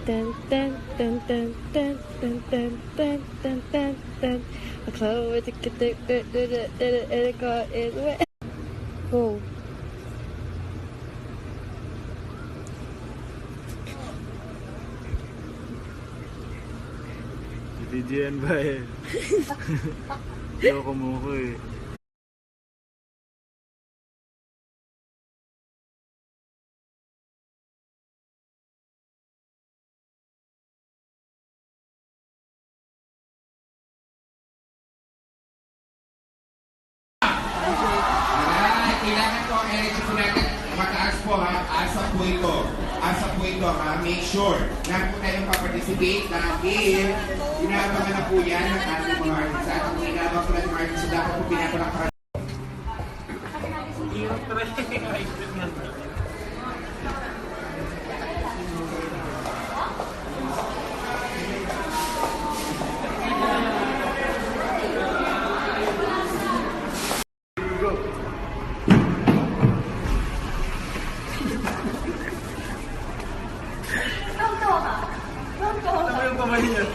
dun, dun, dun, dun, dun, dun, dun, dun, dun, dun, dun. A cloud with a Go. Didian ba eh? Loko mo ko eh. Kailangan po ang energy po natin mataas po ha. Asa po ito. Asa po ito ha. Make sure na po tayong paparticipate dahil inabangan na po yan ng ating mga artist. At ang inabangan po natin mga artist dapat po pinapalakpakan. Ano yung pamali niya?